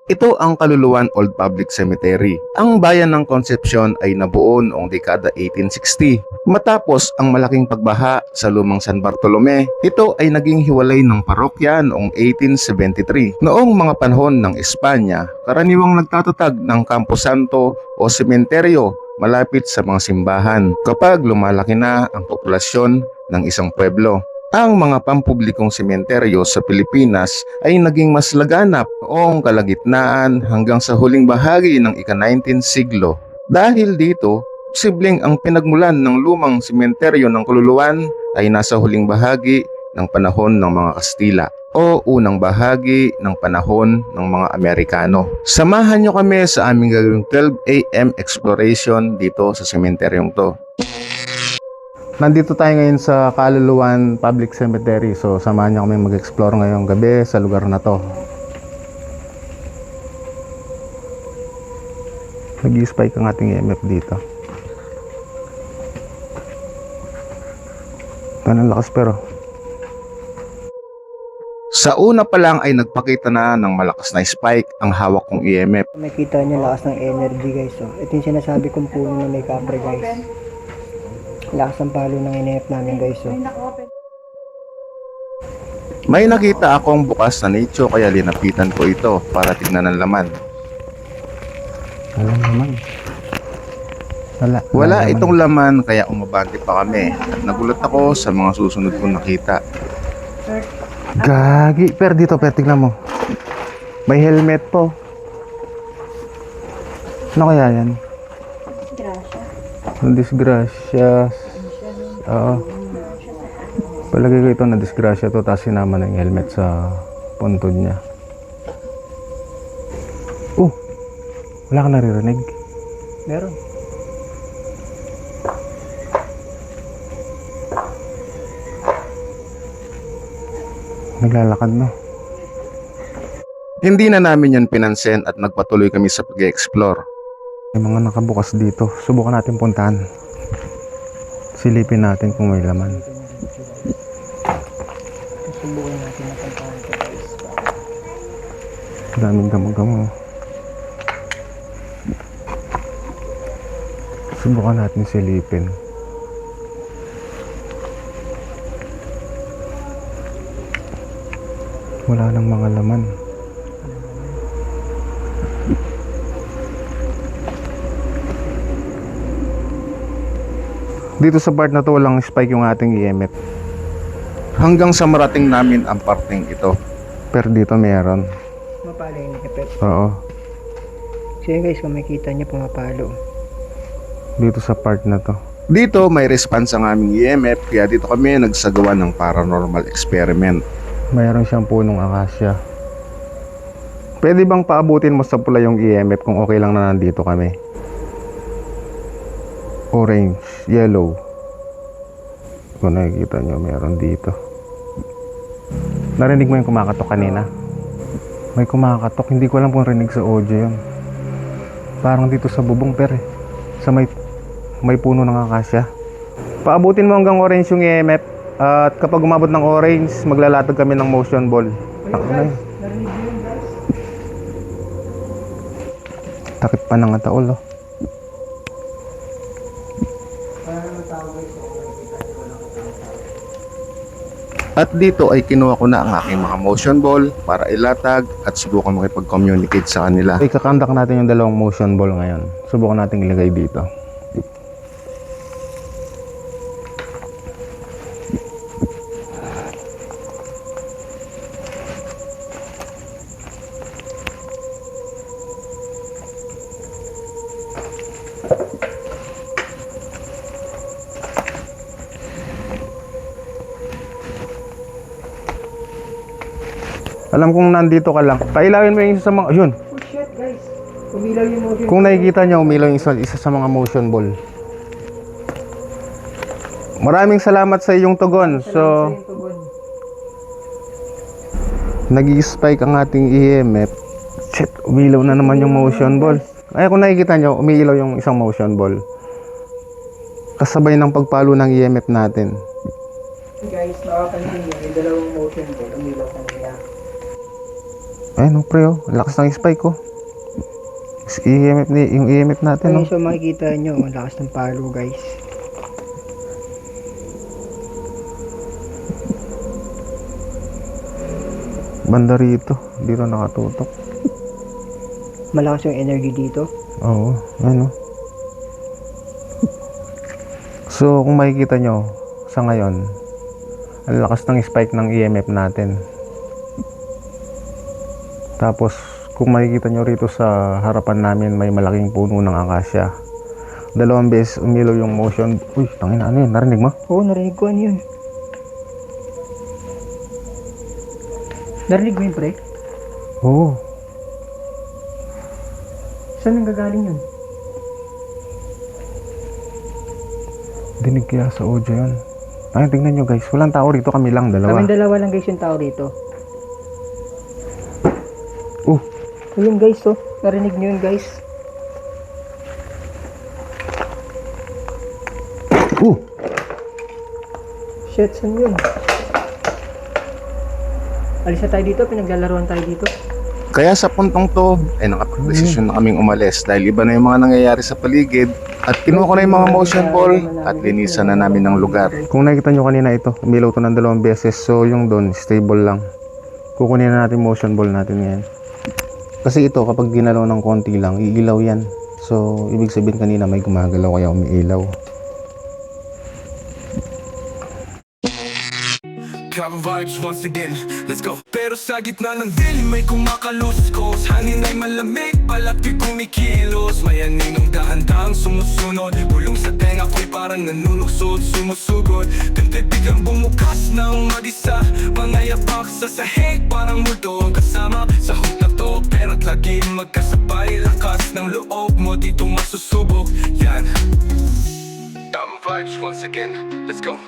Ito ang Kaluluwan Old Public Cemetery. Ang bayan ng Concepcion ay nabuo noong dekada 1860. Matapos ang malaking pagbaha sa lumang San Bartolome, ito ay naging hiwalay ng parokya noong 1873. Noong mga panahon ng Espanya, karaniwang nagtatatag ng Campo Santo o sementeryo malapit sa mga simbahan kapag lumalaki na ang populasyon ng isang pueblo. Ang mga pampublikong sementeryo sa Pilipinas ay naging mas laganap noong kalagitnaan hanggang sa huling bahagi ng ika-19 siglo. Dahil dito, posibleng ang pinagmulan ng lumang sementeryo ng Kaluluwan ay nasa huling bahagi ng panahon ng mga Kastila o unang bahagi ng panahon ng mga Amerikano. Samahan nyo kami sa aming gagawing 12 AM exploration dito sa sementeryong to. Nandito tayo ngayon sa Kaluluwan Public Cemetery. So samahan niyo kami mag-explore ngayong gabi sa lugar na to. Nag-spike ang ating EMF dito. Ganun lakas pero. Sa una pa lang ay nagpakita na ng malakas na spike ang hawak kong EMF. Makita niyo lakas ng energy guys. So, ito yung sinasabi kong puno na may kapre guys. Lakas ng palo ng inep namin guys. So. May nakita akong bukas na nicho kaya linapitan ko ito para tignan ang laman. Walang laman. Wala itong laman kaya umabante pa kami at nagulat ako sa mga susunod kong nakita. Gagi, dito tignan mo. May helmet po. Ano kaya yan? Ang disgrasya. Oo. Palagay ko ito na disgrasya to, tapos sinama na yung helmet sa puntod niya. Wala ka naririnig? Meron. Naglalakad no? Hindi na namin yan pinansin at nagpatuloy kami sa pag-explore. May mga nakabukas dito. Subukan natin puntahan. Silipin natin kung may laman. Subukan natin na puntahan ito guys. Daming gamo-gamo. Subukan natin silipin. Wala nang mga laman. Dito sa part na to walang spike yung ating EMF. Hanggang sa marating namin ang parting ito. Pero dito meron. Mapalo yung inep. Oo. So yun guys, kung makita niyo pumapalo. Dito sa part na to. Dito may response ang aming EMF kaya dito kami nagsagawa ng paranormal experiment. Mayroon siyang punong akasya. Pwede bang paabutin mo sa pula yung EMF kung okay lang na nandito kami? Orange, yellow. Kung nakikita nyo, meron dito. Narinig mo yung kumakatok kanina? May kumakatok, hindi ko alam kung rinig sa audio yun. Parang dito sa bubong sa may puno ng akasya. Paabutin mo hanggang orange yung EMF. At kapag umabot ng orange, maglalatag kami ng motion ball. Narinig yun guys. Takip pa ng ataol oh. At dito ay kinuha ko na ang aking mga motion ball para ilatag at subukan makipag-communicate sa kanila. Ikakandak natin yung dalawang motion ball ngayon. Subukan natin ilagay dito. Alam kong nandito ka lang. Pailawin mo yung isa sa mga... Yun. Oh shit guys. Umilaw yung motion. Kung nakikita nyo, umilaw yung isa sa mga motion ball. Maraming salamat sa iyong tugon. So, nag-i-spike ang ating EMF. Shit, umilaw na naman yung motion ball. Ay, kung nakikita nyo, umiilaw yung isang motion ball. Kasabay ng pagpalo ng EMF natin. Guys, makapansin nyo, yung dalawang motion ball, umilaw kanina. Ayun, pre, oh. Ang lakas ng spike, oh. Yung EMF natin, oh. So makikita nyo, ang lakas ng palo guys. Banda rito. Dito nakatutok. Malakas yung energy dito. Oo, ayun, oh. So, kung makikita nyo, sa ngayon, ang lakas ng spike ng EMF natin. Tapos, kung makikita nyo rito sa harapan namin, may malaking puno ng akasya. 2 beses umilaw yung motion. Uy, tangina, ano yun? Narinig mo? Oo, narinig ko ano yun. Narinig mo yun, pre? Oo. Saan nanggagaling yun? Dinig kaya sa audio yun. Ayun, tingnan nyo guys. Walang tao rito, kami lang, dalawa. Kaming dalawa lang guys yung tao rito. Oh, Ayun guys, oh. Narinig nyo yun guys. Shit, saan yun? Alis na tayo dito, pinaglalaruan tayo dito. kaya sa puntong to, ay nakapag-desisyon na kaming umalis dahil iba na yung mga nangyayari sa paligid at kinuha ko na yung mga motion ball at linisan na namin ng lugar. Kung nakikita nyo kanina ito, umilaw to ng 2 beses, so yung doon, stable lang. Kukunin na natin motion ball natin ngayon. Kasi ito, kapag ginalaw ng konti lang, iilaw yan. So, ibig sabihin kanina may gumagalaw kaya umiilaw. Cover vibes once again, let's go. Pero sa gitna ng dilim may kumakaluskos. Hangin ay malamig, palapit kumikilos. May aninong dahan-dahang sumusunod. Bulong sa tenga ko'y parang nanunuksod, sumusugod. Tintitig ang bumukas ng mag-isa. Mga yapak sa sahig, parang multo ang kasama. Sa hook na to, pera't laging magkasabay. Lakas ng loob mo, dito masusubok. Yan. Cover vibes once again, let's go.